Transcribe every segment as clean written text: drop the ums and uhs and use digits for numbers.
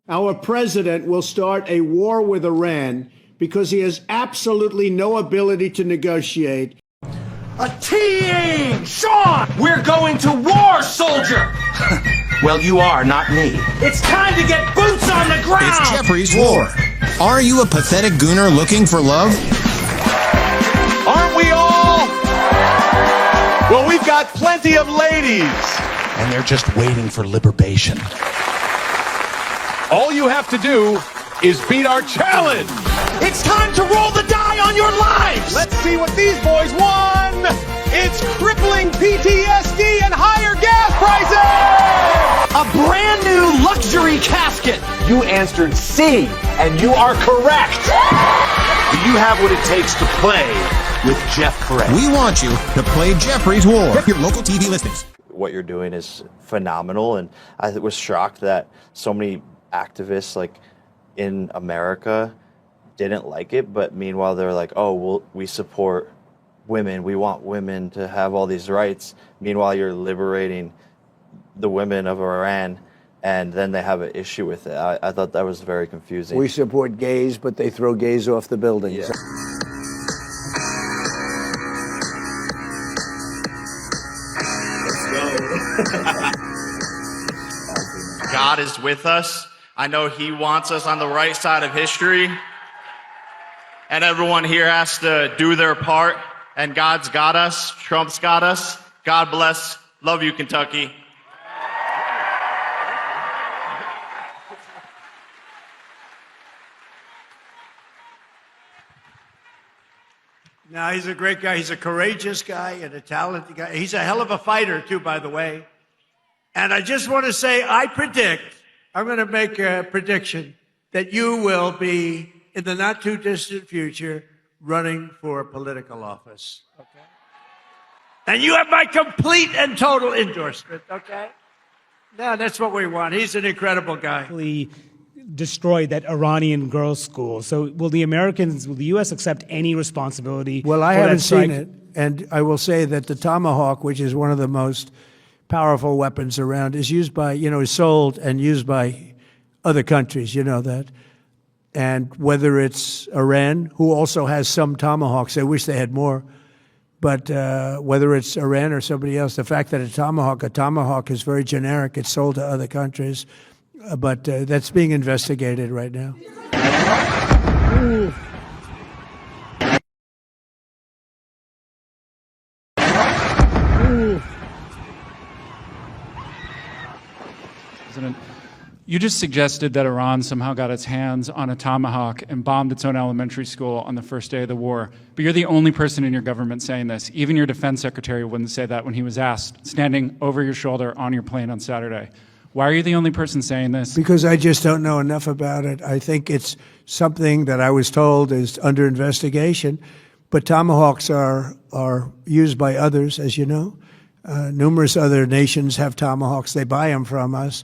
Our president will start a war with Iran because he has absolutely no ability to negotiate. A team! Sean! We're going to war, soldier! Well, you are, not me. It's time to get boots on the ground! It's Jeffrey's War. Are you a pathetic gooner looking for love? Aren't we all? Well, we've got plenty of ladies. And they're just waiting for liberation. All you have to do is beat our challenge. It's time to roll the die on your lives! Let's see what these boys won. It's crippling PTSD and higher gas prices. A brand new luxury casket. You answered C, and you are correct. Do you have what it takes to play with Jeff Frey? We want you to play Jeffrey's War. Your local TV listings. What you're doing is phenomenal, and I was shocked that so many activists like in America didn't like it, but meanwhile they're like, oh, well, we support women, we want women to have all these rights. Meanwhile, you're liberating the women of Iran, and then they have an issue with it. I thought that was very confusing. We support gays, but they throw gays off the buildings. Yeah. God is with us. I know he wants us on the right side of history. And everyone here has to do their part. And God's got us. Trump's got us. God bless. Love you, Kentucky. No, he's a great guy. He's a courageous guy and a talented guy. He's a hell of a fighter, too, by the way. And I just want to say, I'm going to make a prediction that you will be, in the not too distant future, running for political office. Okay? And you have my complete and total endorsement, okay? No, that's what we want. He's an incredible guy. Destroyed that Iranian girls' school. So will the U.S. accept any responsibility? Well, I haven't seen it. And I will say that the Tomahawk, which is one of the most powerful weapons around, is used by, is sold and used by other countries, you know that. And whether it's Iran, who also has some Tomahawks, I wish they had more, but whether it's Iran or somebody else, the fact that a Tomahawk is very generic, it's sold to other countries, but that's being investigated right now. President, you just suggested that Iran somehow got its hands on a Tomahawk and bombed its own elementary school on the first day of the war. But you're the only person in your government saying this. Even your defense secretary wouldn't say that when he was asked, standing over your shoulder on your plane on Saturday. Why are you the only person saying this? Because I just don't know enough about it. I think it's something that I was told is under investigation. But Tomahawks are used by others, as you know. Numerous other nations have Tomahawks. They buy them from us.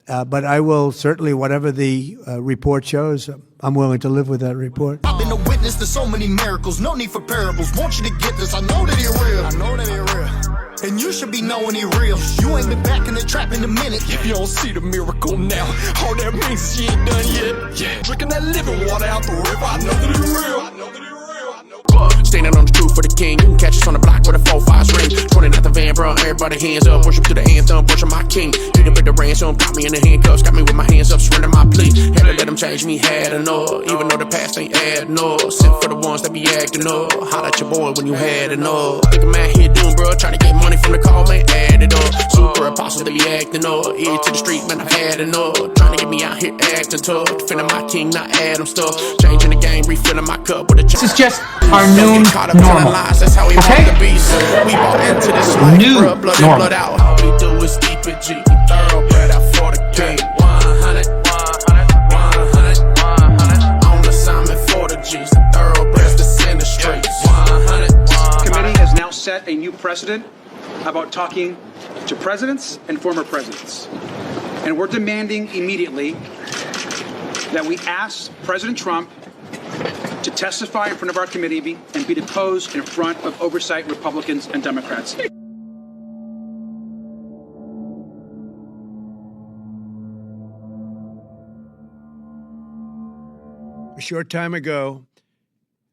But I will certainly, whatever the report shows, I'm willing to live with that report. I've been a witness to so many miracles, no need for parables. Want you to get this, I know that it's real. I know that it's real. And you should be knowing it real. You ain't been back in the trap in a minute. If you don't see the miracle now, all that means is you ain't done yet. Yeah. Drinking that living water out the river, I know that it's real. I know that it's real. Standing on the truth for the king. You can catch us on the block with a 4-5 ring. Running out the van, bro. Everybody hands up. Worship to the anthem. Worship my king. Hit him with the ransom. Got me in the handcuffs. Got me with my hands up. Surrender my plea. Had to let him change me. Had enough. Even though the past ain't adding up. Sent for the ones that be acting up. Holla at your boy when you had enough. Think I'm out here doing, bro. Trying to get money from the call, man. Add it up. Super apostle, they be acting up. Ear to the street, man. I've had enough. Trying to get me out here acting tough. Defending my king, not Adam stuff. Changing the game. Refilling my cup with a This is just our new normal. That's how we okay? want the beast. We walk into this life, New blood normal. in, blood out. All we do is keep it G. Thoroughbred out for the king. 100, 100. On assignment for the G's. The thoroughbreds that's in the streets. 100. Committee has now set a new precedent about talking to presidents and former presidents. And we're demanding immediately that we ask President Trump to testify in front of our committee and be deposed in front of oversight Republicans and Democrats. short time ago,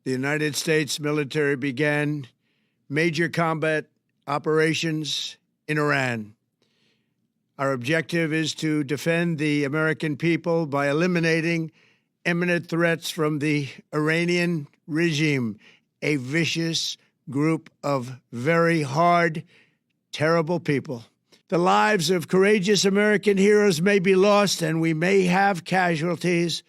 the United States military began major combat operations in Iran. Our objective is to defend the American people by eliminating imminent threats from the Iranian regime, a vicious group of very hard, terrible people. The lives of courageous American heroes may be lost, and we may have casualties.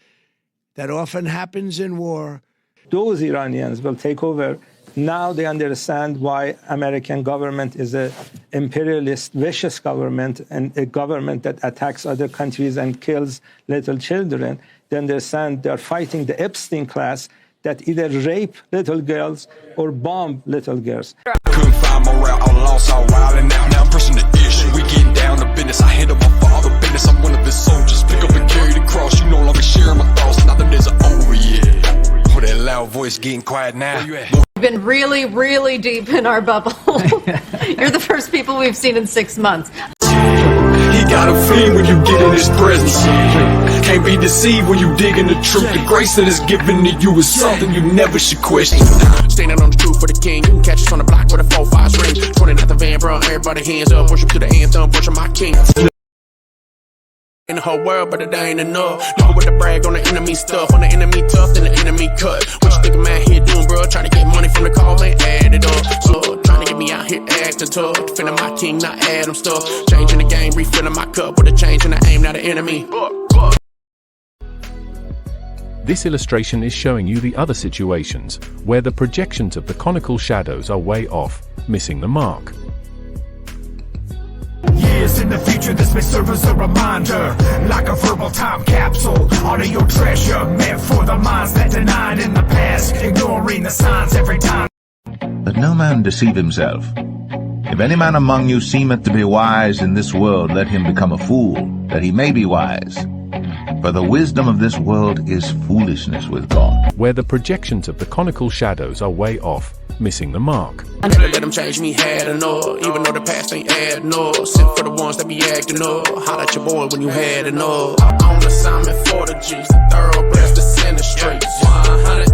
That often happens in war. Those Iranians will take over. Now they understand why American government is an imperialist, vicious government, and a government that attacks other countries and kills little children. They understand they're fighting the Epstein class that either rape little girls or bomb little girls. Couldn't find morale, all lost, all wild and out. Now I'm pressing the issue. We getting down to business. I handle my father business. I'm one of his soldiers. Pick up and carry the cross. You no longer share my thoughts. Nothing is over yet. Oh, that loud voice getting quiet now. We've been really, really deep in our bubble. You're the first people we've seen in 6 months. He got a feed when you get in his presence. Can't be deceived when you dig in the truth. The grace that is given to you is something you never should question. Standing on the truth for the king. You can catch us on the block with a 4-5 ring. 20 out the van, bro. Everybody hands up. Worship to the anthem. Worship my king. In the whole world, but it ain't enough. Know with the brag on the enemy stuff. On the enemy tough, then the enemy cut. What you think a man here doing, bro? Trying to get money from the call, man, add it up. So, trying to get me out here acting tough. Defending my king, not Adam stuff. Changing the game, refilling my cup with a change in the aim, not the enemy. This illustration is showing you the other situations, where the projections of the conical shadows are way off, missing the mark. Years in the future, this may serve as a reminder, like a verbal time capsule. Honor your treasure, meant for the minds that denied in the past, ignoring the signs every time. Let no man deceive himself. If any man among you seemeth to be wise in this world, let him become a fool, that he may be wise. For the wisdom of this world is foolishness with God. Where the projections of the conical shadows are way off, missing the mark. Never let them change me, had enough. Even though the past ain't adding up. Sent for the ones that be acting up. Holler at your boy when you had enough. On assignment for the G's, the thoroughbreds, the center streets. 100.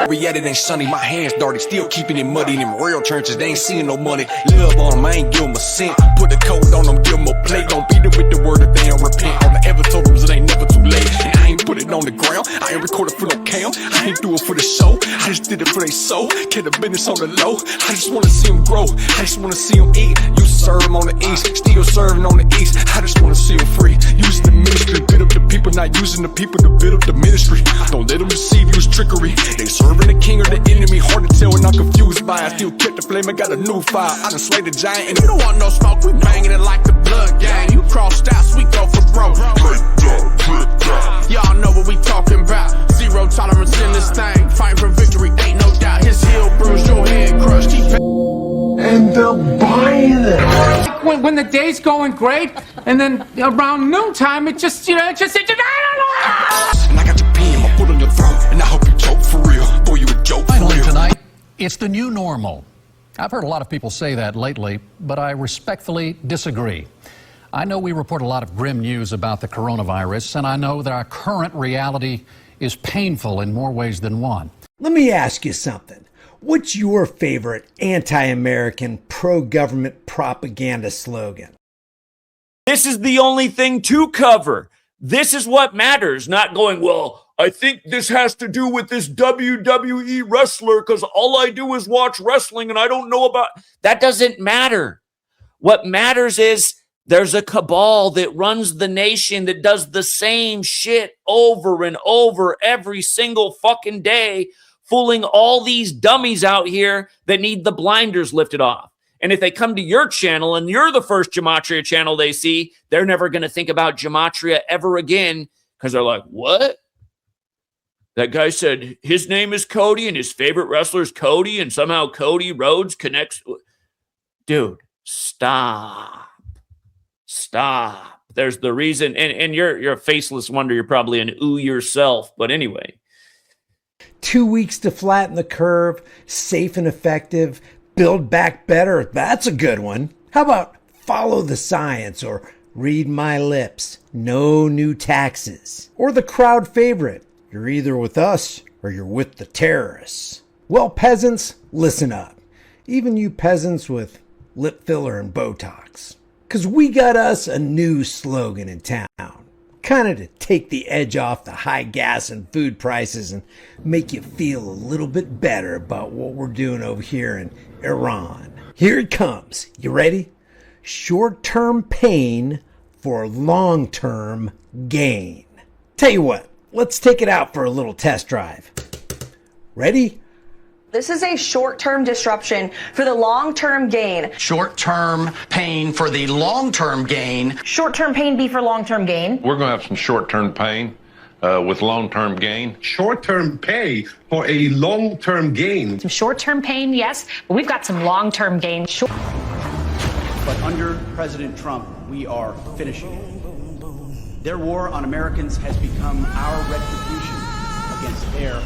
Reality ain't sunny, my hands dirty, still keeping it muddy. In them real churches, they ain't seeing no money. Love on them, I ain't give them a cent. Put the code on them, give them a plate. Don't beat them with the word if they don't repent. All the ever told them is it ain't never too late. And I ain't put it on the ground, I ain't recorded for no cam. I ain't do it for the show, I just did it for they soul. Kept the business on the low, I just wanna see them grow. I just wanna see them eat. Used to serve them on the east, still serving on the east. I just wanna see them free. Using the ministry, build up the people, not using the people to build up the ministry. Don't let them deceive you, it's trickery. They serving the king or the enemy, hard to tell when I'm confused by it. Still kept the flame, I got a new fire. I done slayed the giant, and you don't want no smoke, we banging it like the blood gang. You crossed out, we go for broke. Y'all know what we talking about. Zero tolerance in this thing. Fighting for victory, ain't no doubt. His heel bruised, your head crushed. And they'll buy them. When the day's going great, and then around noontime, it just, I don't know. And I got your pen, my foot on your throat, and I hope you choke for real. Boy, you a joke for Finally real. tonight, it's the new normal. I've heard a lot of people say that lately, but I respectfully disagree. I know we report a lot of grim news about the coronavirus, and I know that our current reality is painful in more ways than one. Let me ask you something. What's your favorite anti-American, pro-government propaganda slogan? This is the only thing to cover. This is what matters, not going, well, I think this has to do with this WWE wrestler because all I do is watch wrestling and I don't know about... That doesn't matter. What matters is there's a cabal that runs the nation that does the same shit over and over every single fucking day, fooling all these dummies out here that need the blinders lifted off. And if they come to your channel and you're the first gematria channel they see, they're never going to think about gematria ever again because they're like, what? That guy said his name is Cody and his favorite wrestler is Cody and somehow Cody Rhodes connects. Dude, stop. Stop. There's the reason. And you're a faceless wonder. You're probably an ooh yourself. But anyway. 2 weeks to flatten the curve, safe and effective, build back better. That's a good one. How about follow the science or read my lips, no new taxes. Or the crowd favorite, you're either with us or you're with the terrorists. Well, peasants, listen up. Even you peasants with lip filler and Botox. 'Cause we got us a new slogan in town. Kind of to take the edge off the high gas and food prices and make you feel a little bit better about what we're doing over here in Iran. Here it comes. You ready? Short-term pain for long-term gain. Tell you what, let's take it out for a little test drive. Ready? This is a short-term disruption for the long-term gain. Short-term pain for the long-term gain. Short-term pain be for long-term gain. We're going to have some short-term pain with long-term gain. Short-term pay for a long-term gain. Some short-term pain, yes, but we've got some long-term gain. But under President Trump, we are finishing it. Their war on Americans has become our retribution against their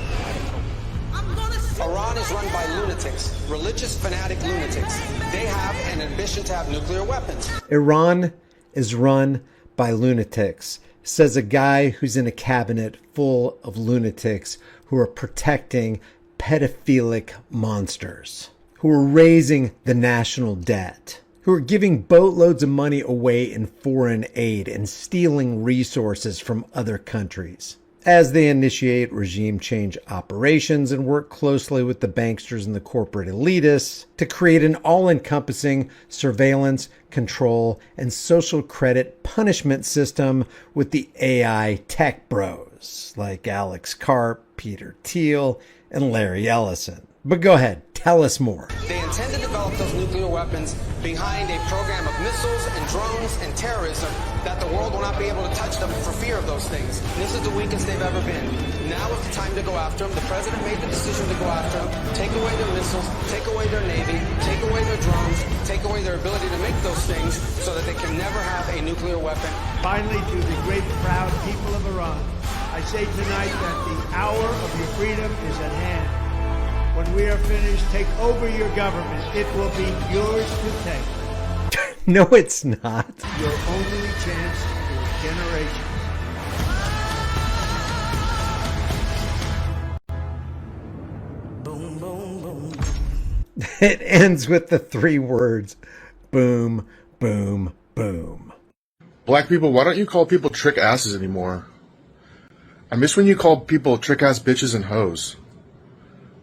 Iran is run by lunatics, religious fanatic lunatics. They have an ambition to have nuclear weapons. Iran is run by lunatics, says a guy who's in a cabinet full of lunatics who are protecting pedophilic monsters, who are raising the national debt, who are giving boatloads of money away in foreign aid and stealing resources from other countries as they initiate regime change operations and work closely with the banksters and the corporate elitists to create an all-encompassing surveillance, control, and social credit punishment system with the AI tech bros like Alex Karp, Peter Thiel, and Larry Ellison. But go ahead, tell us more. They intend to develop those nuclear weapons behind a program of missiles and drones and terrorism that the world will not be able to touch them for fear of those things. This is the weakest they've ever been. Now is the time to go after them. The president made the decision to go after them, take away their missiles, take away their navy, take away their drones, take away their ability to make those things so that they can never have a nuclear weapon. Finally, to the great proud people of Iran, I say tonight that the hour of your freedom is at hand. When we are finished, take over your government. It will be yours to take. No, it's not. Your only chance for generations. Boom, boom, boom. It ends with the three words, boom, boom, boom. Black people, why don't you call people trick asses anymore? I miss when you called people trick ass bitches and hoes.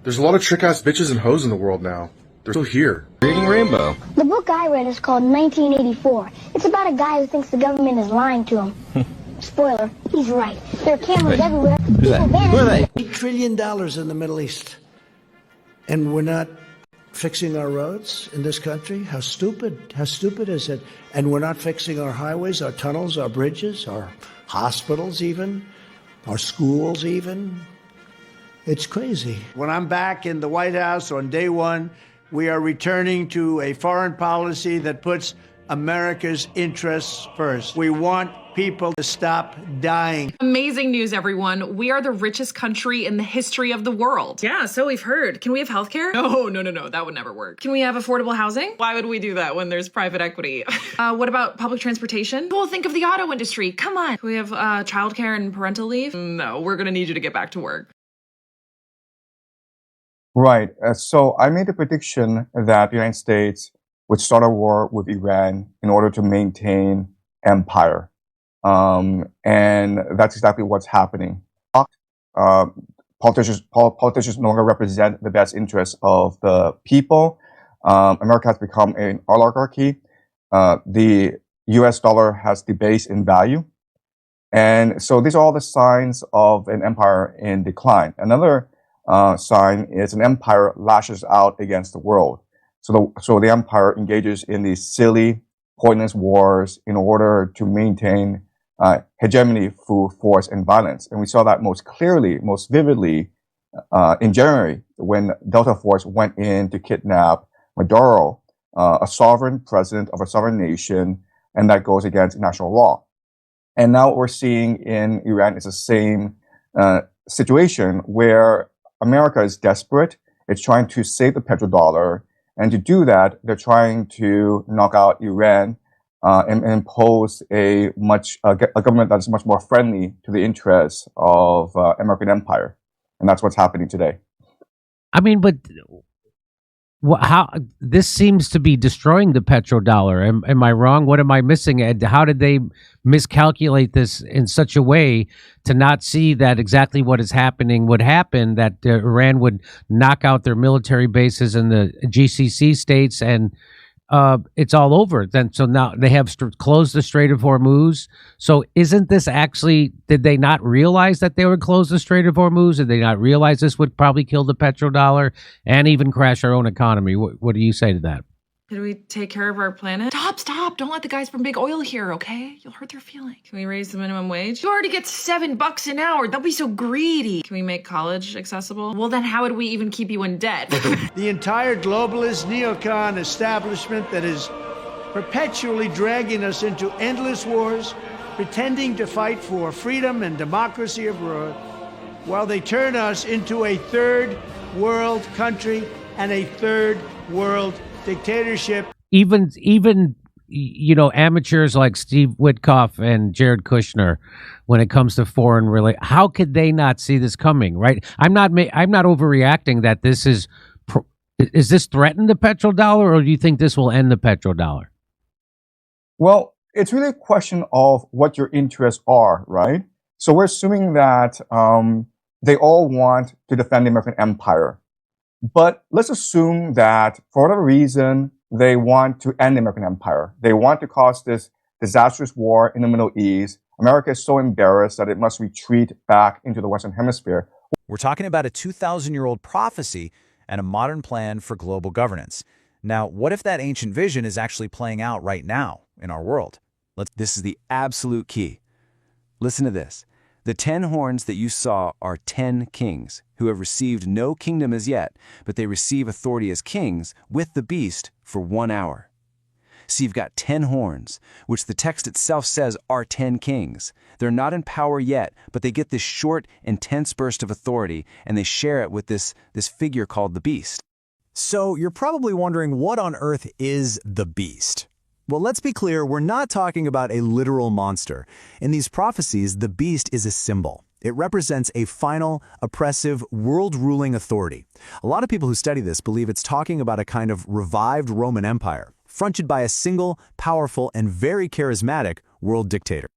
There's a lot of trick-ass bitches and hoes in the world now. They're still here. Reading Rainbow. The book I read is called 1984. It's about a guy who thinks the government is lying to him. Spoiler, he's right. There are cameras everywhere. Who are they? $8 trillion in the Middle East. And we're not fixing our roads in this country? How stupid is it? And we're not fixing our highways, our tunnels, our bridges, our hospitals even, our schools even. It's crazy. When I'm back in the White House on day one, we are returning to a foreign policy that puts America's interests first. We want people to stop dying. Amazing news, everyone. We are the richest country in the history of the world. Yeah, so we've heard. Can we have healthcare? No. That would never work. Can we have affordable housing? Why would we do that when there's private equity? What about public transportation? Well, think of the auto industry. Come on. Can we have childcare and parental leave? No, we're gonna need you to get back to work. Right. So I made a prediction that the United States would start a war with Iran in order to maintain empire. And that's exactly what's happening. Politicians no longer represent the best interests of the people. America has become an oligarchy. The US dollar has debased in value. And so these are all the signs of an empire in decline. Another sign is an empire lashes out against the world. So the empire engages in these silly, pointless wars in order to maintain hegemony through force and violence. And we saw that most clearly, most vividly in January when Delta Force went in to kidnap Maduro, a sovereign president of a sovereign nation, and that goes against international law. And now what we're seeing in Iran is the same situation where America is desperate. It's trying to save the petrodollar. And to do that, they're trying to knock out Iran and impose a government that's much more friendly to the interests of American empire, and that's what's happening today. I mean, but how this seems to be destroying the petrodollar? Am I wrong? What am I missing? And how did they miscalculate this in such a way to not see that exactly what is happening would happen? That Iran would knock out their military bases in the GCC states, and it's all over. Then so now they have closed the Strait of Hormuz. So isn't this actually? Did they not realize that they would close the Strait of Hormuz? Did they not realize this would probably kill the petrodollar and even crash our own economy? What do you say to that? Can we take care of our planet? Stop! Don't let the guys from Big Oil hear, okay? You'll hurt their feelings. Can we raise the minimum wage? You already get $7 an hour. Don't be so greedy. Can we make college accessible? Well, then how would we even keep you in debt? The entire globalist neocon establishment that is perpetually dragging us into endless wars, pretending to fight for freedom and democracy abroad, while they turn us into a third world country and a third world dictatorship. Even amateurs like Steve Witkoff and Jared Kushner, when it comes to foreign relations, how could they not see this coming? Right? I'm not overreacting. That this is this threaten the petrodollar, or do you think this will end the petrodollar? Well, it's really a question of what your interests are, right? So we're assuming that they all want to defend the American empire. But let's assume that for whatever reason, they want to end the American empire. They want to cause this disastrous war in the Middle East. America is so embarrassed that it must retreat back into the Western Hemisphere. We're talking about a 2,000-year-old prophecy and a modern plan for global governance. Now, what if that ancient vision is actually playing out right now in our world? This is the absolute key. Listen to this. The 10 horns that you saw are 10 kings who have received no kingdom as yet, but they receive authority as kings with the beast for 1 hour. So you've got 10 horns, which the text itself says are 10 kings. They're not in power yet, but they get this short, intense burst of authority, and they share it with this figure called the beast. So you're probably wondering, what on earth is the beast? Well, let's be clear, we're not talking about a literal monster. In these prophecies, the beast is a symbol. It represents a final, oppressive, world-ruling authority. A lot of people who study this believe it's talking about a kind of revived Roman Empire, fronted by a single, powerful, and very charismatic world dictator.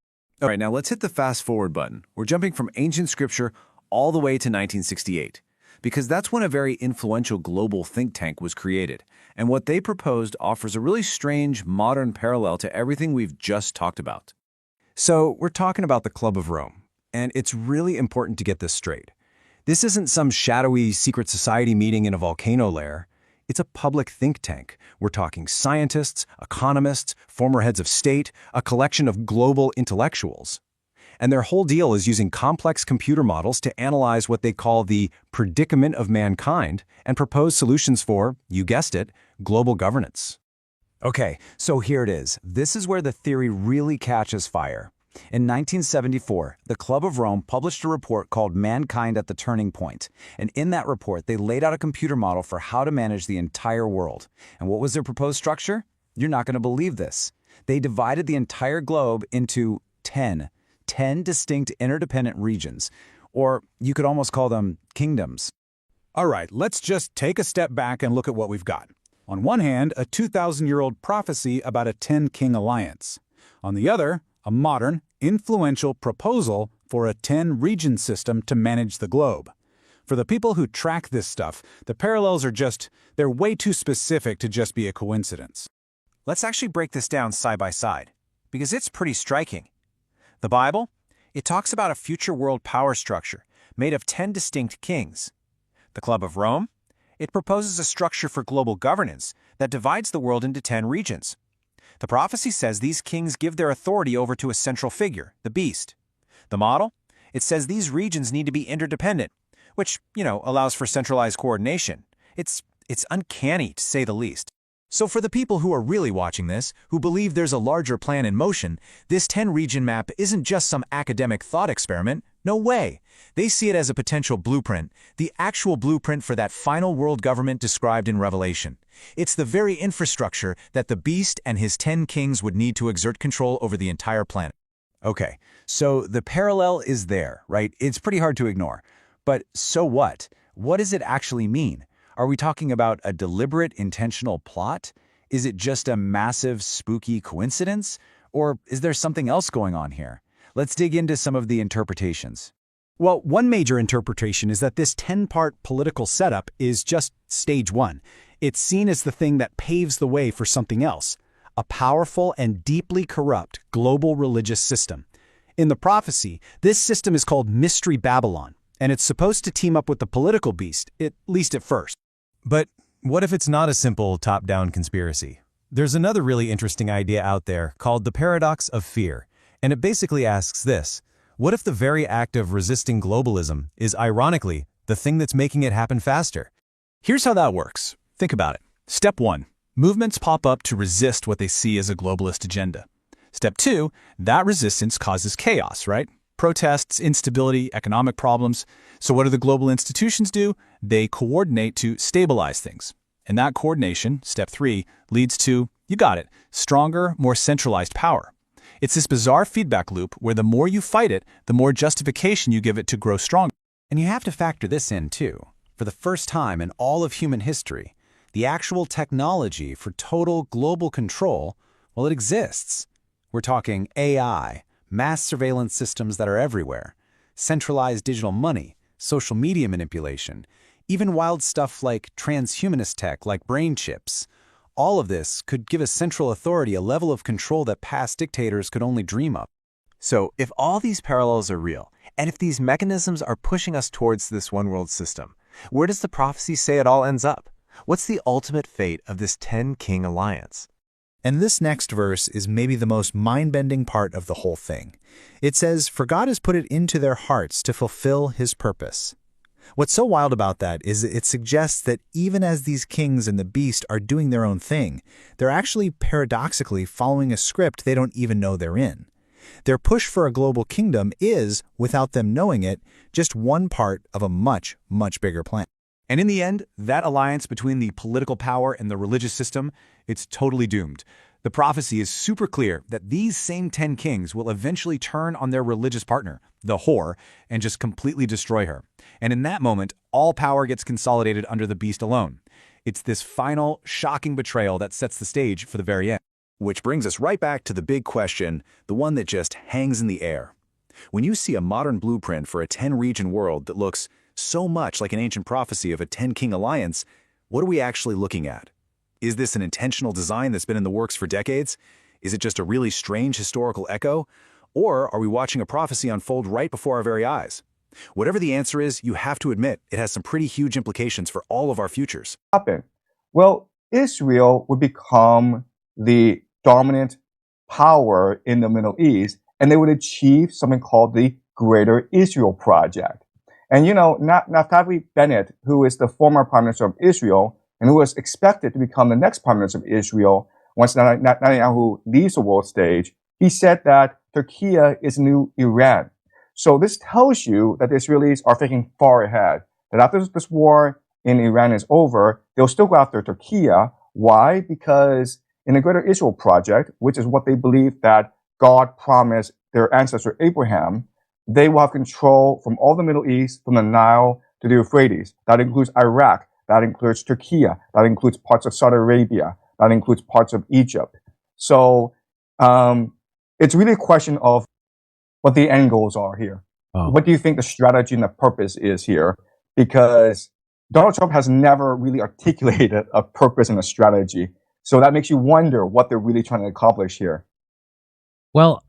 All right, now let's hit the fast-forward button. We're jumping from ancient scripture all the way to 1968, because that's when a very influential global think tank was created. And what they proposed offers a really strange, modern parallel to everything we've just talked about. So we're talking about the Club of Rome, and it's really important to get this straight. This isn't some shadowy secret society meeting in a volcano lair. It's a public think tank. We're talking scientists, economists, former heads of state, a collection of global intellectuals. And their whole deal is using complex computer models to analyze what they call the predicament of mankind and propose solutions for, you guessed it, global governance. Okay, so here it is. This is where the theory really catches fire. In 1974, the Club of Rome published a report called Mankind at the Turning Point. And in that report, they laid out a computer model for how to manage the entire world. And what was their proposed structure? You're not going to believe this. They divided the entire globe into 10 distinct interdependent regions, or you could almost call them kingdoms. All right, let's just take a step back and look at what we've got. On one hand, a 2,000-year-old prophecy about a 10-king alliance. On the other, a modern, influential proposal for a 10-region system to manage the globe. For the people who track this stuff, the parallels are they're way too specific to just be a coincidence. Let's actually break this down side by side, because it's pretty striking. The Bible, it talks about a future world power structure made of 10 distinct kings. The Club of Rome, it proposes a structure for global governance that divides the world into 10 regions. The prophecy says these kings give their authority over to a central figure, the beast. The model, it says these regions need to be interdependent, which, allows for centralized coordination. It's uncanny, to say the least. So for the people who are really watching this, who believe there's a larger plan in motion, this 10-region map isn't just some academic thought experiment. No way. They see it as a potential blueprint, the actual blueprint for that final world government described in Revelation. It's the very infrastructure that the beast and his 10 kings would need to exert control over the entire planet. Okay, so the parallel is there, right? It's pretty hard to ignore. But so what? What does it actually mean? Are we talking about a deliberate, intentional plot? Is it just a massive, spooky coincidence? Or is there something else going on here? Let's dig into some of the interpretations. Well, one major interpretation is that this 10-part political setup is just stage one. It's seen as the thing that paves the way for something else, a powerful and deeply corrupt global religious system. In the prophecy, this system is called Mystery Babylon, and it's supposed to team up with the political beast, at least at first. But what if it's not a simple top-down conspiracy? There's another really interesting idea out there called the paradox of fear, and it basically asks this: what if the very act of resisting globalism is, ironically, the thing that's making it happen faster? Here's how that works. Think about it. Step 1. Movements pop up to resist what they see as a globalist agenda. Step 2. That resistance causes chaos, right? Protests, instability, economic problems. So what do the global institutions do? They coordinate to stabilize things. And that coordination, step 3, leads to, you got it, stronger, more centralized power. It's this bizarre feedback loop where the more you fight it, the more justification you give it to grow stronger. And you have to factor this in too. For the first time in all of human history, the actual technology for total global control, well, it exists. We're talking AI, mass surveillance systems that are everywhere, centralized digital money, social media manipulation, even wild stuff like transhumanist tech like brain chips. All of this could give a central authority a level of control that past dictators could only dream of. So if all these parallels are real, and if these mechanisms are pushing us towards this one-world system, where does the prophecy say it all ends up? What's the ultimate fate of this 10-king alliance? And this next verse is maybe the most mind-bending part of the whole thing. It says, "For God has put it into their hearts to fulfill his purpose." What's so wild about that is it suggests that even as these kings and the beast are doing their own thing, they're actually paradoxically following a script they don't even know they're in. Their push for a global kingdom is, without them knowing it, just one part of a much, much bigger plan. And in the end, that alliance between the political power and the religious system, it's totally doomed. The prophecy is super clear that these same 10 kings will eventually turn on their religious partner, the whore, and just completely destroy her. And in that moment, all power gets consolidated under the beast alone. It's this final, shocking betrayal that sets the stage for the very end. Which brings us right back to the big question, the one that just hangs in the air. When you see a modern blueprint for a 10-region world that looks so much like an ancient prophecy of a 10-king alliance, what are we actually looking at? Is this an intentional design that's been in the works for decades? Is it just a really strange historical echo? Or are we watching a prophecy unfold right before our very eyes? Whatever the answer is, you have to admit it has some pretty huge implications for all of our futures. Well, Israel would become the dominant power in the Middle East, and they would achieve something called the Greater Israel Project. And you know, Naftali Bennett, who is the former Prime Minister of Israel, and who was expected to become the next Prime Minister of Israel once Netanyahu leaves the world stage, he said that Turkey is new Iran. So this tells you that the Israelis are thinking far ahead, that after this war in Iran is over, they'll still go after Turkey. Why? Because in the Greater Israel Project, which is what they believe that God promised their ancestor Abraham, they will have control from all the Middle East, from the Nile to the Euphrates. That includes Iraq. That includes Turkey. That includes parts of Saudi Arabia. That includes parts of Egypt. So it's really a question of what the end goals are here. What do you think the strategy and the purpose is here? Because Donald Trump has never really articulated a purpose and a strategy. So that makes you wonder what they're really trying to accomplish here. Well,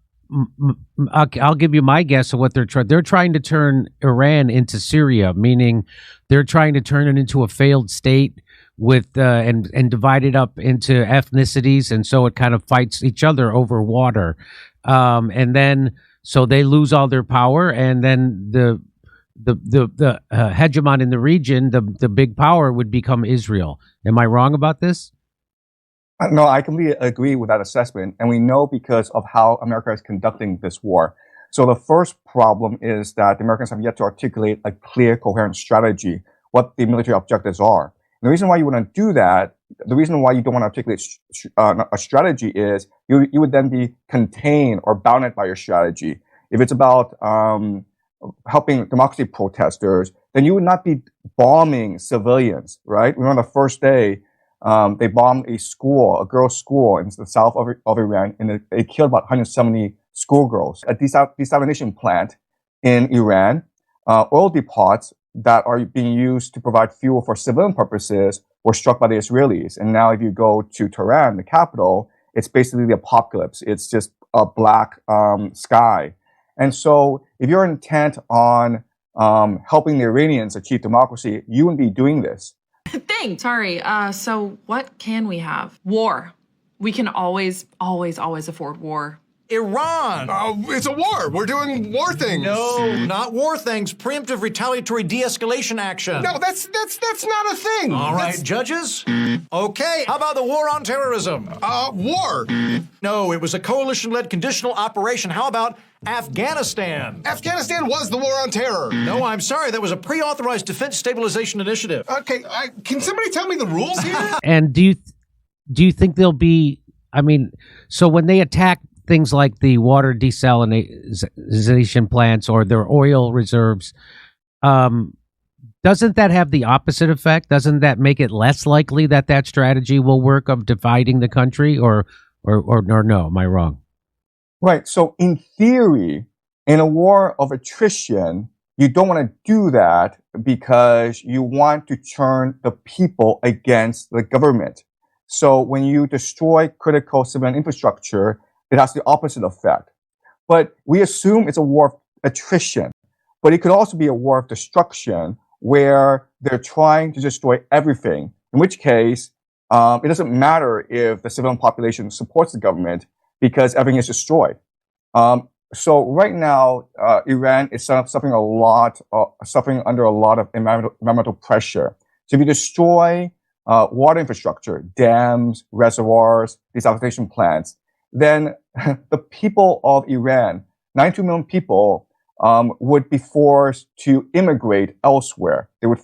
I'll give you my guess of what they're trying. They're trying to turn Iran into Syria, meaning they're trying to turn it into a failed state with and divide it up into ethnicities, and so it kind of fights each other over water, and then so they lose all their power, and then the hegemon in the region, the big power, would become Israel. Am I wrong about this? No, I completely agree with that assessment. And we know because of how America is conducting this war. So the first problem is that the Americans have yet to articulate a clear, coherent strategy, what the military objectives are. And the reason why you want to do that, the reason why you don't want to articulate a strategy is you would then be contained or bounded by your strategy. If it's about helping democracy protesters, then you would not be bombing civilians, right? Remember the first day, they bombed a school, a girls' school in the south of Iran, and they killed about 170 schoolgirls. A desalination plant in Iran, oil depots that are being used to provide fuel for civilian purposes were struck by the Israelis. And now if you go to Tehran, the capital, it's basically the apocalypse. It's just a black sky. And so if you're intent on helping the Iranians achieve democracy, you wouldn't be doing this. Thanks. Sorry. So what can we have? War. We can always afford war. Iran. It's a war. We're doing war things. No, not war things. Preemptive retaliatory de-escalation action. No, that's not a thing. All right, judges. Okay, how about the war on terrorism? War. No, it was a coalition-led conditional operation. How about Afghanistan? Afghanistan was the war on terror. No, I'm sorry. That was a pre-authorized defense stabilization initiative. Okay, can somebody tell me the rules here? And do you think there'll be? I mean, so when they attack things like the water desalination plants or their oil reserves, doesn't that have the opposite effect? Doesn't that make it less likely that that strategy will work of dividing the country, or no? Am I wrong? Right. So in theory, in a war of attrition, you don't want to do that because you want to turn the people against the government. So when you destroy critical civilian infrastructure, it has the opposite effect. But we assume it's a war of attrition. But it could also be a war of destruction where they're trying to destroy everything, in which case it doesn't matter if the civilian population supports the government because everything is destroyed. So right now, Iran is suffering under a lot of environmental pressure. So if you destroy water infrastructure, dams, reservoirs, desalination plants, then the people of Iran, 92 million people, would be forced to immigrate elsewhere. They would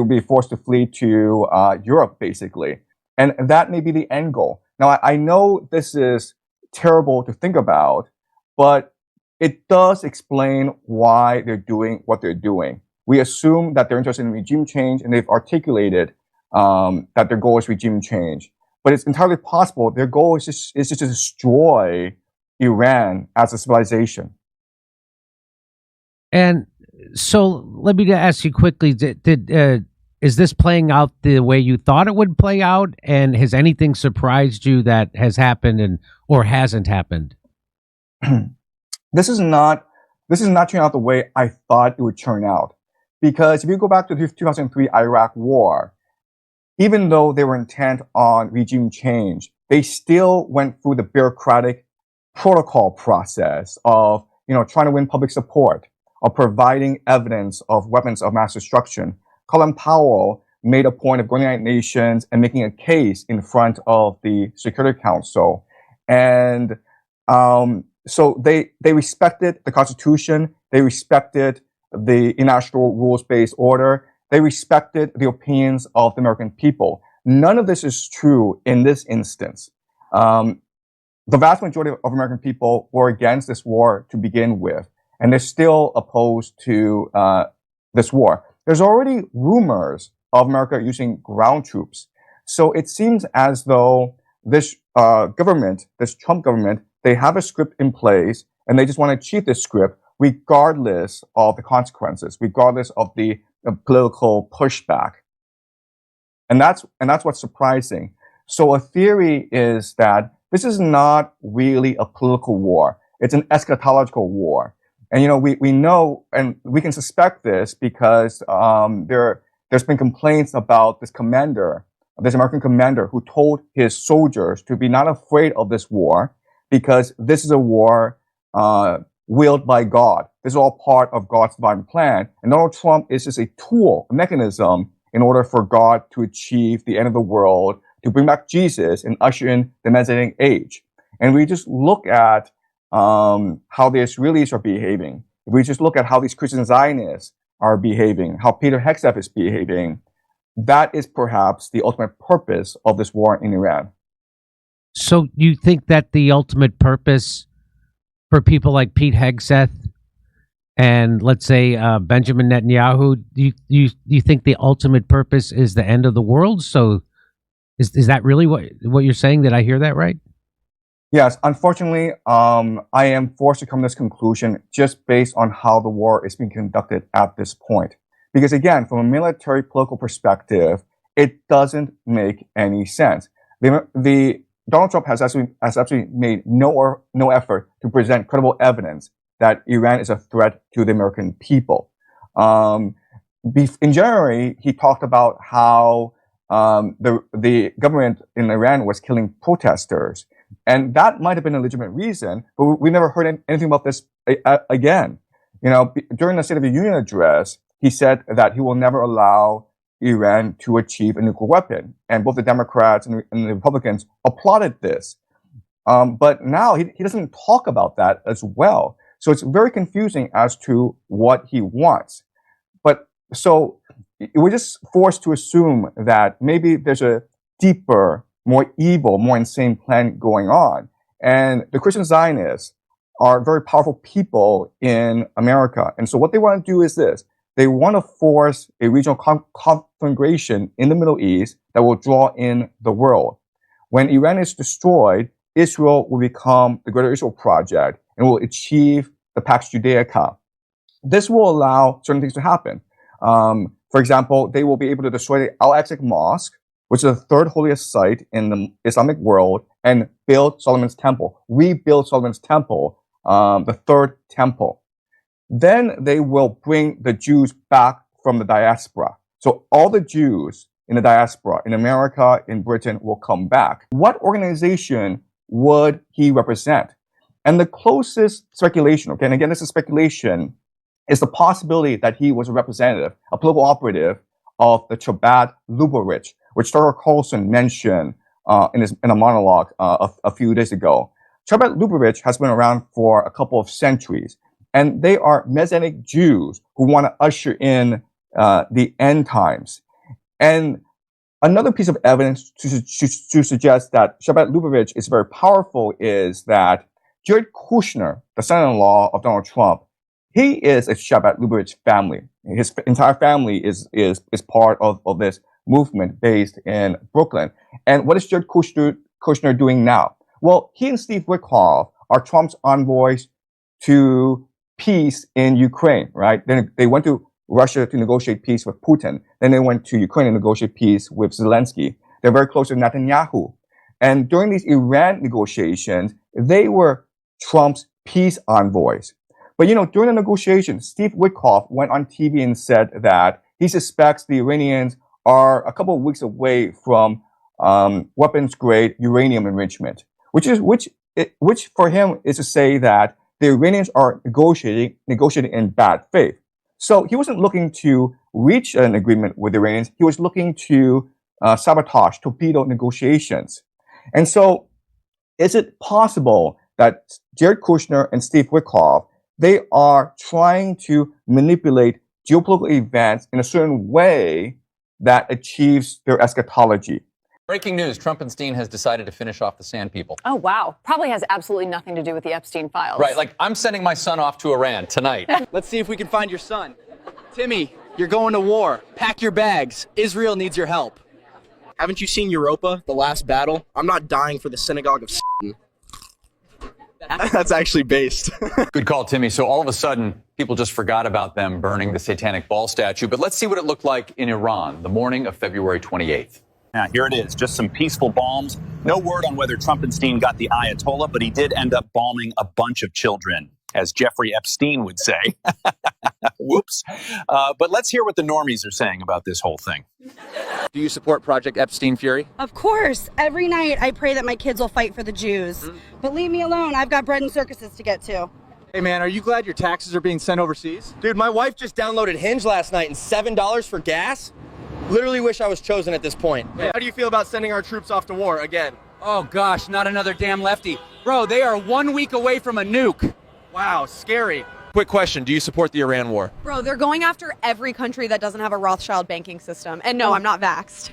be forced to flee to Europe, basically, and that may be the end goal. Now, I know this is terrible to think about, but it does explain why they're doing what they're doing. We assume that they're interested in regime change, and they've articulated that their goal is regime change. But it's entirely possible their goal is just to destroy Iran as a civilization. And so let me ask you quickly, is this playing out the way you thought it would play out? And has anything surprised you that has happened or hasn't happened? This is not turning out the way I thought it would turn out. Because if you go back to the 2003 Iraq War, even though they were intent on regime change, they still went through the bureaucratic protocol process of, trying to win public support, of providing evidence of weapons of mass destruction. Colin Powell made a point of going to the United Nations and making a case in front of the Security Council. And so they respected the Constitution, they respected the international rules-based order, they respected the opinions of the American people. None of this is true in this instance. The vast majority of American people were against this war to begin with, and they're still opposed to this war. There's already rumors of America using ground troops. So it seems as though this government, this Trump government, they have a script in place, and they just want to achieve this script regardless of the consequences, regardless of the political pushback. And that's what's surprising. So a theory is that this is not really a political war. It's an eschatological war. And, we know, and we can suspect this because there's been complaints about this American commander who told his soldiers to be not afraid of this war because this is a war willed by God. This is all part of God's divine plan. And Donald Trump is just a tool, a mechanism in order for God to achieve the end of the world, to bring back Jesus and usher in the Messianic age. And we just look at how the Israelis are behaving. If we just look at how these Christian Zionists are behaving, how Peter Hegseth is behaving, that is perhaps the ultimate purpose of this war in Iran. So you think that the ultimate purpose for people like Pete Hegseth and let's say Benjamin Netanyahu, do you think the ultimate purpose is the end of the world? So is that really what you're saying? Did I hear that right? Yes, unfortunately, I am forced to come to this conclusion just based on how the war is being conducted at this point. Because again, from a military political perspective, it doesn't make any sense. The Donald Trump has absolutely made no effort to present credible evidence that Iran is a threat to the American people. In January, he talked about how the government in Iran was killing protesters. And that might have been a legitimate reason, but we never heard anything about this again. You know, during the State of the Union address, he said that he will never allow Iran to achieve a nuclear weapon. And both the Democrats and the Republicans applauded this. But now he doesn't talk about that as well. So it's very confusing as to what he wants. But so we're just forced to assume that maybe there's a deeper, more evil, more insane plan going on. And the Christian Zionists are very powerful people in America. And so what they want to do is this. They want to force a regional conflagration in the Middle East that will draw in the world. When Iran is destroyed, Israel will become the Greater Israel Project and will achieve the Pax Judaica. This will allow certain things to happen. For example, they will be able to destroy the Al-Aqsa Mosque, which is the third holiest site in the Islamic world, and build Solomon's Temple, rebuild Solomon's Temple, the third temple. Then they will bring the Jews back from the diaspora. So all the Jews in the diaspora, in America, in Britain, will come back. What organization would he represent? And the closest speculation, okay, and again, this is speculation, is the possibility that he was a representative, a political operative of the Chabad Lubavitch, which Tucker Carlson mentioned in a monologue a few days ago. Chabad Lubavitch has been around for a couple of centuries, and they are Messianic Jews who want to usher in the end times. And another piece of evidence to suggest that Chabad Lubavitch is very powerful is that Jared Kushner, the son-in-law of Donald Trump, he is a Chabad Lubavitch family. His entire family is part of this movement based in Brooklyn. And what is Jared Kushner doing now? Well, he and Steve Witkoff are Trump's envoys to peace in Ukraine, right? Then they went to Russia to negotiate peace with Putin. Then they went to Ukraine to negotiate peace with Zelensky. They're very close to Netanyahu. And during these Iran negotiations, they were Trump's peace envoys. But, you know, during the negotiations, Steve Witkoff went on TV and said that he suspects the Iranians are a couple of weeks away from weapons-grade uranium enrichment, which for him is to say that the Iranians are negotiating in bad faith. So he wasn't looking to reach an agreement with the Iranians. He was looking to sabotage, torpedo negotiations. And so is it possible that Jared Kushner and Steve Witkoff, they are trying to manipulate geopolitical events in a certain way that achieves their eschatology? Breaking news, Trumpenstein has decided to finish off the Sand People. Oh, wow. Probably has absolutely nothing to do with the Epstein files. Right, like I'm sending my son off to Iran tonight. Let's see if we can find your son. Timmy, you're going to war. Pack your bags. Israel needs your help. Haven't you seen Europa, The Last Battle? I'm not dying for the synagogue of Satan. That's actually based. Good call, Timmy. So all of a sudden, people just forgot about them burning the satanic ball statue. But let's see what it looked like in Iran the morning of February 28th. Now, here it is, just some peaceful bombs. No word on whether Trumpenstein got the Ayatollah, but he did end up bombing a bunch of children, as Jeffrey Epstein would say. Whoops. But let's hear what the normies are saying about this whole thing. Do you support Project Epstein Fury? Of course. Every night I pray that my kids will fight for the Jews. But leave me alone. I've got bread and circuses to get to. Hey, man, are you glad your taxes are being sent overseas? Dude, my wife just downloaded Hinge last night and $7 for gas? Literally wish I was chosen at this point. How do you feel about sending our troops off to war again? Oh gosh, not another damn lefty. Bro, they are 1 week away from a nuke. Wow, scary. Quick question, do you support the Iran war? Bro, they're going after every country that doesn't have a Rothschild banking system. And no, I'm not vaxxed.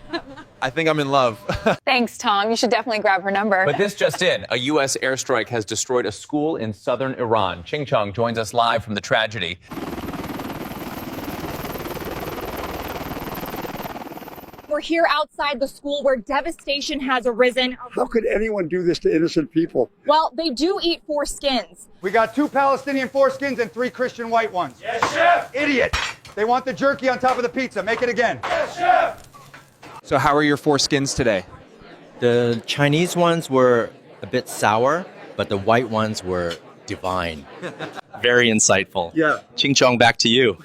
I think I'm in love. Thanks, Tom. You should definitely grab her number. But this just in, a U.S. airstrike has destroyed a school in southern Iran. Ching Chung joins us live from the tragedy. We're here outside the school where devastation has arisen. How could anyone do this to innocent people? Well, they do eat foreskins. We got 2 Palestinian foreskins and 3 Christian white ones. Yes, chef. Idiot! They want the jerky on top of the pizza. Make it again. Yes, chef. So how are your foreskins today? The Chinese ones were a bit sour, but the white ones were divine. Very insightful. Yeah. Ching Chong, back to you.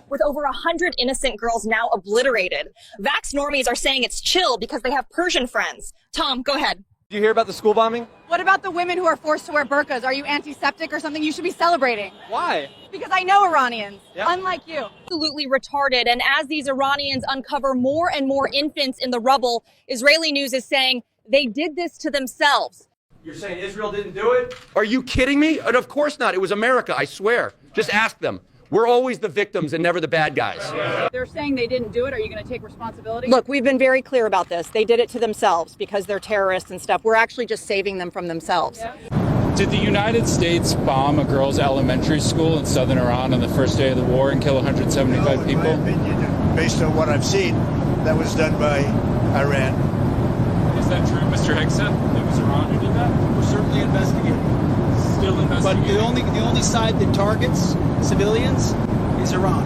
With over 100 innocent girls now obliterated. Vax normies are saying it's chill because they have Persian friends. Tom, go ahead. Did you hear about the school bombing? What about the women who are forced to wear burqas? Are you antiseptic or something? You should be celebrating. Why? Because I know Iranians, Yeah. unlike you. Absolutely retarded. And as these Iranians uncover more and more infants in the rubble, Israeli news is saying they did this to themselves. You're saying Israel didn't do it? Are you kidding me? And of course not. It was America, I swear. Just ask them. We're always the victims and never the bad guys. They're saying they didn't do it. Are you going to take responsibility? Look, we've been very clear about this. They did it to themselves because they're terrorists and stuff. We're actually just saving them from themselves. Did the United States bomb a girls' elementary school in southern Iran on the first day of the war and kill 175 people? In my opinion, based on what I've seen, that was done by Iran. Is that true, Mr. Hickson? It was Iran who did that? We're certainly investigating. Still investigating. But the only side that targets civilians is Iran.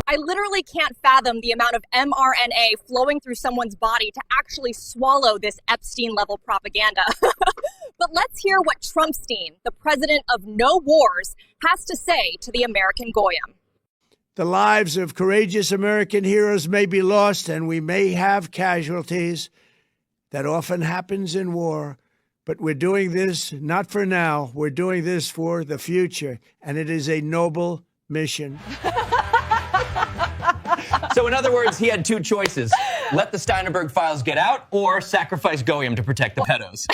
I literally can't fathom the amount of mRNA flowing through someone's body to actually swallow this Epstein-level propaganda. But let's hear what Trumpstein, the president of no wars, has to say to the American Goyim. The lives of courageous American heroes may be lost, and we may have casualties. That often happens in war. But we're doing this not for now. We're doing this for the future. And it is a noble mission. So in other words, he had 2 choices. Let the Steinberg files get out or sacrifice Goyim to protect the pedos.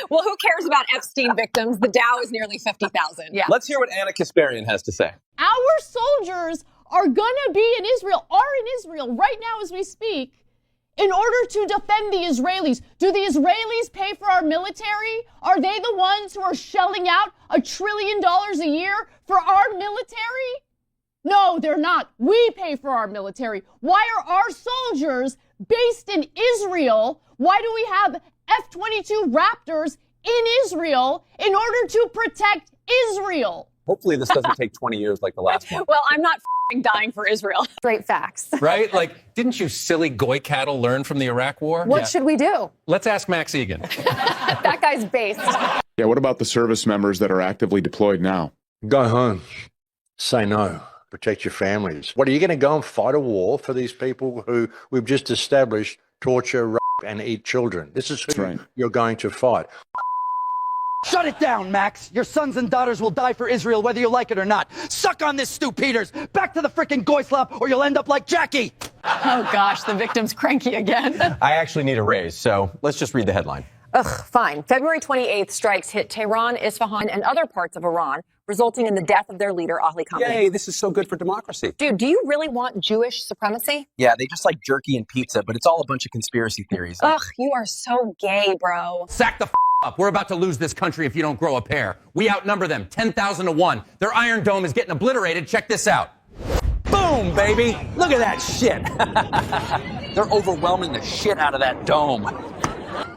Well, who cares about Epstein victims? The Dow is nearly 50,000. Yeah. Let's hear what Anna Kasparian has to say. Our soldiers are gonna be in Israel right now as we speak, in order to defend the Israelis. Do the Israelis pay for our military? Are they the ones who are shelling out $1 trillion a year for our military? No, they're not. We pay for our military. Why are our soldiers based in Israel? Why do we have F-22 Raptors in Israel in order to protect Israel? Hopefully this doesn't take 20 years like the last one. Well, I'm not dying for Israel. Straight facts. Right? Like, didn't you silly goy cattle learn from the Iraq war? What should we do? Let's ask Max Egan. That guy's based. Yeah, what about the service members that are actively deployed now? Go home. Say no. Protect your families. What, are you going to go and fight a war for these people who we've just established torture, rape, and eat children? This is who you're going to fight. Shut it down, Max. Your sons and daughters will die for Israel whether you like it or not. Suck on this, Stu Peters. Back to the frickin' Goyslop or you'll end up like Jackie. Oh, gosh, the victim's cranky again. I actually need a raise, so let's just read the headline. Ugh, fine. February 28th strikes hit Tehran, Isfahan, and other parts of Iran, resulting in the death of their leader, Ali Khamenei. Yay, this is so good for democracy. Dude, do you really want Jewish supremacy? Yeah, they just like jerky and pizza, but it's all a bunch of conspiracy theories. Ugh, you are so gay, bro. Sack the up. We're about to lose this country if you don't grow a pair. We outnumber them 10,000 to 1. Their Iron Dome is getting obliterated. Check this out. Boom, baby. Look at that shit. They're overwhelming the shit out of that dome.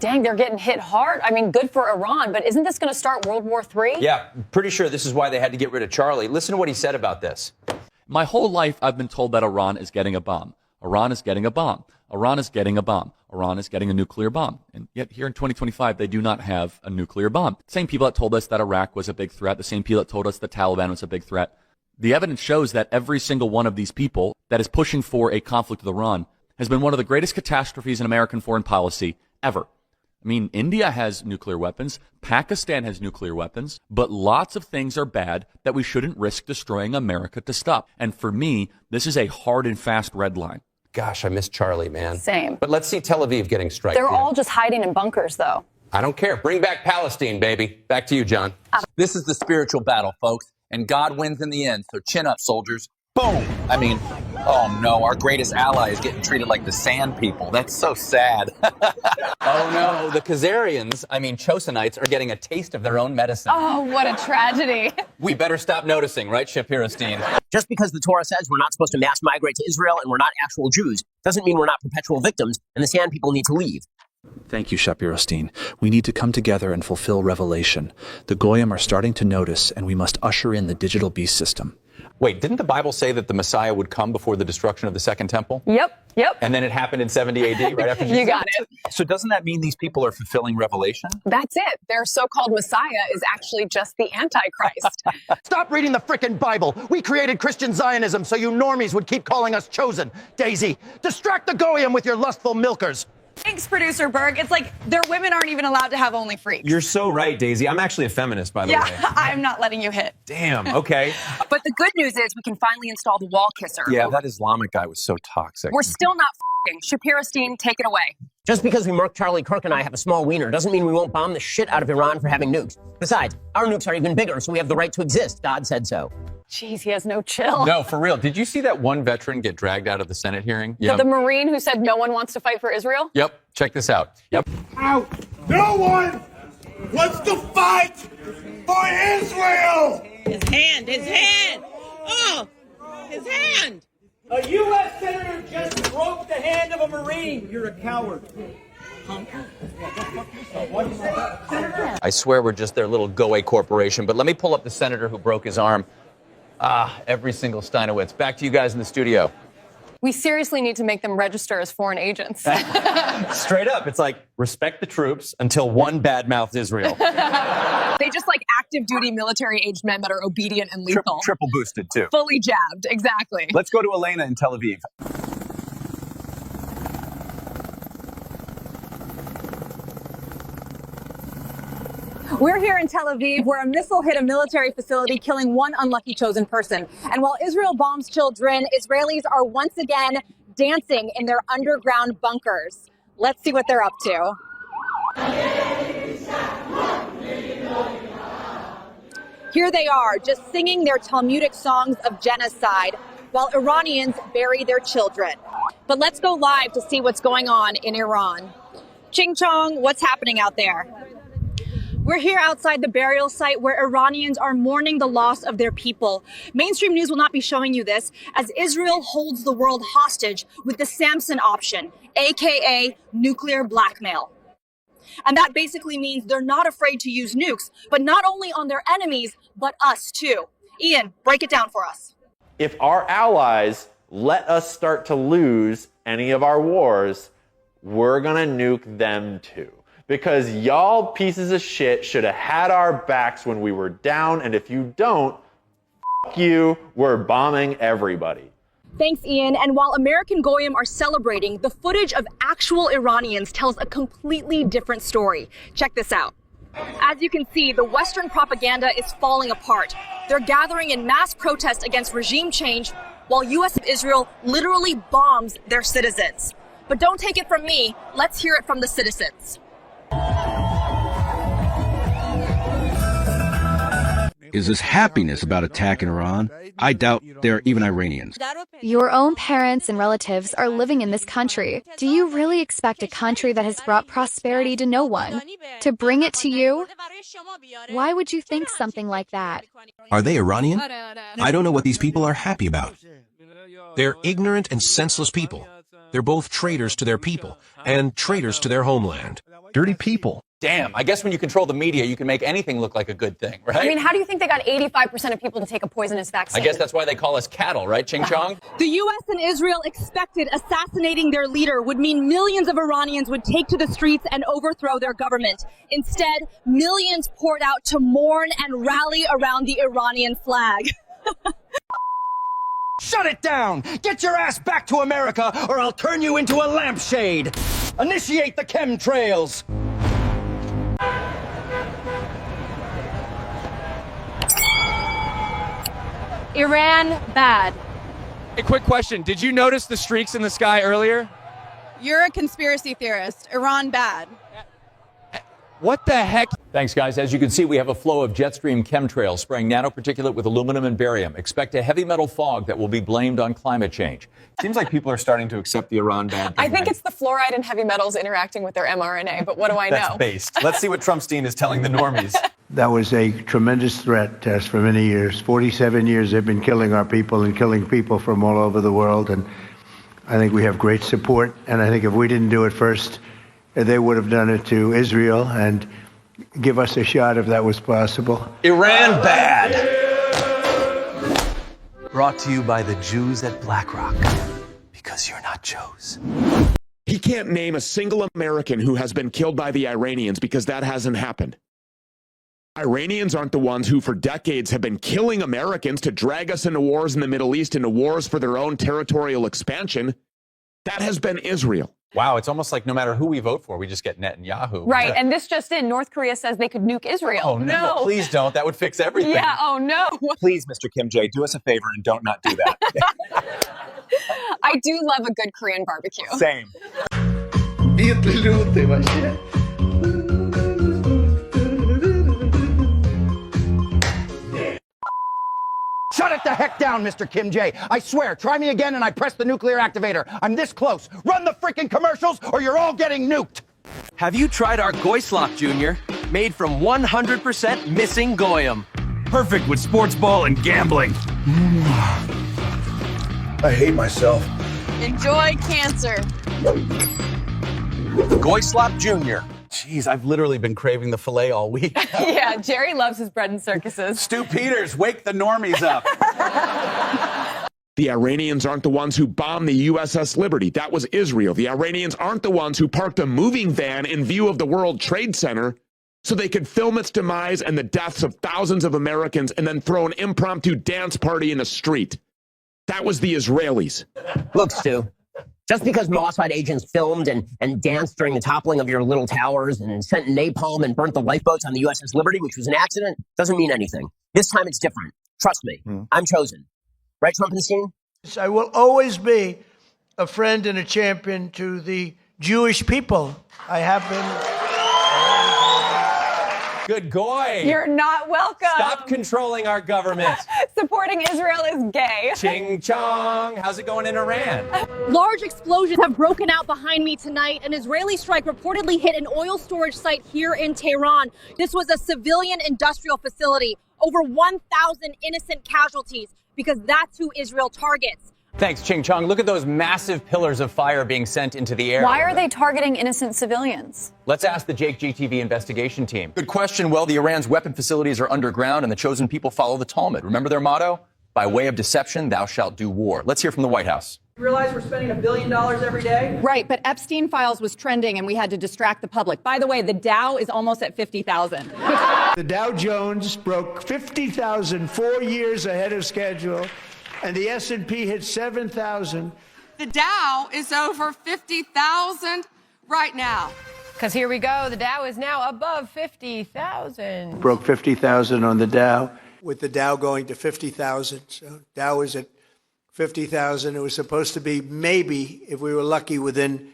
Dang, they're getting hit hard. I mean, good for Iran, but isn't this going to start World War III? Yeah, pretty sure this is why they had to get rid of Charlie. Listen to what he said about this. My whole life, I've been told that Iran is getting a bomb. Iran is getting a bomb. Iran is getting a bomb. Iran is getting a nuclear bomb. And yet here in 2025, they do not have a nuclear bomb. Same people that told us that Iraq was a big threat, the same people that told us the Taliban was a big threat. The evidence shows that every single one of these people that is pushing for a conflict with Iran has been one of the greatest catastrophes in American foreign policy ever. I mean, India has nuclear weapons, Pakistan has nuclear weapons, but lots of things are bad that we shouldn't risk destroying America to stop. And for me, this is a hard and fast red line. Gosh, I miss Charlie, man. Same. But let's see Tel Aviv getting striked. They're all just hiding in bunkers, though. I don't care. Bring back Palestine, baby. Back to you, John. This is the spiritual battle, folks, and God wins in the end, so chin up, soldiers. Boom! I mean, oh no, our greatest ally is getting treated like the sand people. That's so sad. Oh no, the Khazarians, Chosenites, are getting a taste of their own medicine. Oh, what a tragedy. We better stop noticing, right, Shapiro Steen? Just because the Torah says we're not supposed to mass migrate to Israel and we're not actual Jews doesn't mean we're not perpetual victims and the sand people need to leave. Thank you, Shapiro Steen. We need to come together and fulfill revelation. The Goyim are starting to notice, and we must usher in the digital beast system. Wait, didn't the Bible say that the Messiah would come before the destruction of the Second Temple? Yep. And then it happened in 70 AD, right after Jesus? You got it. So doesn't that mean these people are fulfilling Revelation? That's it. Their so-called Messiah is actually just the Antichrist. Stop reading the frickin' Bible. We created Christian Zionism so you normies would keep calling us chosen. Daisy, distract the Goyim with your lustful milkers. Thanks, producer Berg. It's like their women aren't even allowed to have only freaks. You're so right, Daisy. I'm actually a feminist, by the way. Yeah, I'm not letting you hit. Damn, okay. But the good news is we can finally install the wall kisser. Yeah, that Islamic guy was so toxic. We're still not f***ing. Shapiro Steen, take it away. Just because we mark Charlie Kirk and I have a small wiener doesn't mean we won't bomb the shit out of Iran for having nukes. Besides, our nukes are even bigger, so we have the right to exist. God said so. Jeez, he has no chill. No, for real. Did you see that one veteran get dragged out of the Senate hearing? The Marine who said no one wants to fight for Israel? Yep. Check this out. Yep. Out. No one wants to fight for Israel. His hand. Oh, his hand. A U.S. Senator just broke the hand of a Marine. You're a coward. I swear we're just their little go-away corporation, but let me pull up the senator who broke his arm. Every single Steinowitz. Back to you guys in the studio. We seriously need to make them register as foreign agents. Straight up, it's like, respect the troops until one badmouths Israel. They just like active duty military aged men that are obedient and lethal. Triple boosted, too. Fully jabbed, exactly. Let's go to Elena in Tel Aviv. We're here in Tel Aviv where a missile hit a military facility, killing one unlucky chosen person. And while Israel bombs children, Israelis are once again dancing in their underground bunkers. Let's see what they're up to. Here they are, just singing their Talmudic songs of genocide while Iranians bury their children. But let's go live to see what's going on in Iran. Ching Chong, what's happening out there? We're here outside the burial site where Iranians are mourning the loss of their people. Mainstream news will not be showing you this, as Israel holds the world hostage with the Samson option, aka nuclear blackmail. And that basically means they're not afraid to use nukes, but not only on their enemies, but us too. Ian, break it down for us. If our allies let us start to lose any of our wars, we're gonna nuke them too. Because y'all pieces of shit should have had our backs when we were down, and if you don't, f*** you, we're bombing everybody. Thanks, Ian. And while American Goyim are celebrating, the footage of actual Iranians tells a completely different story. Check this out. As you can see, the Western propaganda is falling apart. They're gathering in mass protest against regime change, while U.S. of Israel literally bombs their citizens. But don't take it from me. Let's hear it from the citizens. Is this happiness about attacking Iran? I doubt they're even Iranians. Your own parents and relatives are living in this country. Do you really expect a country that has brought prosperity to no one to bring it to you? Why would you think something like that? Are they Iranian? I don't know what these people are happy about. They're ignorant and senseless people. They're both traitors to their people and traitors to their homeland. Dirty people. Damn, I guess when you control the media, you can make anything look like a good thing, right? I mean, how do you think they got 85% of people to take a poisonous vaccine? I guess that's why they call us cattle, right, Ching Chong? The U.S. and Israel expected assassinating their leader would mean millions of Iranians would take to the streets and overthrow their government. Instead, millions poured out to mourn and rally around the Iranian flag. Shut it down! Get your ass back to America or I'll turn you into a lampshade! Initiate the chemtrails! Iran, bad. A quick question. Did you notice the streaks in the sky earlier? You're a conspiracy theorist. Iran, bad. What the heck? Thanks, guys. As you can see, we have a flow of jet stream chemtrails spraying nanoparticulate with aluminum and barium. Expect a heavy metal fog that will be blamed on climate change. Seems like people are starting to accept the Iran bad thing. I think it's the fluoride and heavy metals interacting with their mRNA, but what do I know? That's based. Let's see what Trumpstein is telling the normies. That was a tremendous threat to us for many years. 47 years they've been killing our people and killing people from all over the world. And I think we have great support. And I think if we didn't do it first, they would have done it to Israel and give us a shot if that was possible. Iran bad. Brought to you by the Jews at BlackRock. Because you're not Joes. He can't name a single American who has been killed by the Iranians because that hasn't happened. Iranians aren't the ones who for decades have been killing Americans to drag us into wars in the Middle East, into wars for their own territorial expansion. That has been Israel. Wow, it's almost like no matter who we vote for, we just get Netanyahu. Right, and this just in, North Korea says they could nuke Israel. Oh, no. Please don't. That would fix everything. Yeah, oh no. Please, Mr. Kim Jae, do us a favor and don't not do that. I do love a good Korean barbecue. Same. Shut it the heck down, Mr. Kim Jae. I swear, try me again and I press the nuclear activator. I'm this close. Run the freaking commercials or you're all getting nuked. Have you tried our Goyslop Jr.? Made from 100% missing goyim. Perfect with sports ball and gambling. I hate myself. Enjoy cancer. Goyslop Jr. Jeez, I've literally been craving the filet all week. Yeah, Jerry loves his bread and circuses. Stu Peters, wake the normies up. The Iranians aren't the ones who bombed the USS Liberty. That was Israel. The Iranians aren't the ones who parked a moving van in view of the World Trade Center so they could film its demise and the deaths of thousands of Americans and then throw an impromptu dance party in a street. That was the Israelis. Look, Stu, just because Mossad agents filmed and danced during the toppling of your little towers and sent napalm and burnt the lifeboats on the USS Liberty, which was an accident, doesn't mean anything. This time it's different. Trust me. I'm chosen. Right, Trumpenstein? I will always be a friend and a champion to the Jewish people. I have been. Good goy. You're not welcome. Stop controlling our government. Supporting Israel is gay. Ching chong. How's it going in Iran? Large explosions have broken out behind me tonight. An Israeli strike reportedly hit an oil storage site here in Tehran. This was a civilian industrial facility. Over 1,000 innocent casualties because that's who Israel targets. Thanks, Ching Chong. Look at those massive pillars of fire being sent into the air. Why are they targeting innocent civilians? Let's ask the Jake GTV investigation team. Good question. Well, the Iran's weapon facilities are underground and the chosen people follow the Talmud. Remember their motto? By way of deception, thou shalt do war. Let's hear from the White House. You realize we're spending $1 billion every day? Right, but Epstein Files was trending and we had to distract the public. By the way, the Dow is almost at 50,000. The Dow Jones broke 50,000 4 years ahead of schedule, and the S&P hit 7,000. The Dow is over 50,000 right now. Because here we go. The Dow is now above 50,000. Broke 50,000 on the Dow, with the Dow going to 50,000. So Dow is at 50,000. It was supposed to be maybe, if we were lucky, within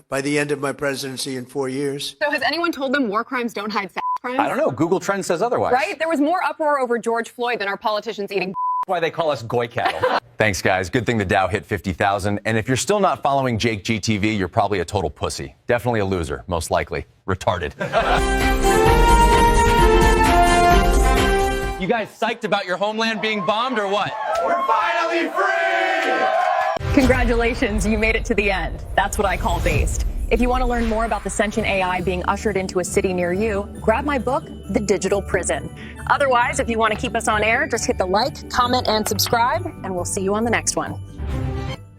by the end of my presidency in 4 years. So has anyone told them war crimes don't hide sex crimes? I don't know. Google Trends says otherwise. Right? There was more uproar over George Floyd than our politicians eating. That's why they call us goy cattle. Thanks, guys. Good thing the Dow hit 50,000. And if you're still not following Jake GTV, you're probably a total pussy. Definitely a loser, most likely. Retarded. You guys psyched about your homeland being bombed or what? We're finally free! Congratulations, you made it to the end. That's what I call based. If you want to learn more about the sentient AI being ushered into a city near you, grab my book, The Digital Prison. Otherwise, if you want to keep us on air, just hit the like, comment, and subscribe, and we'll see you on the next one.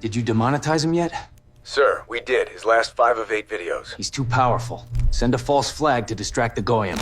Did you demonetize him yet? Sir, we did. His last 5 of 8 videos. He's too powerful. Send a false flag to distract the goyim.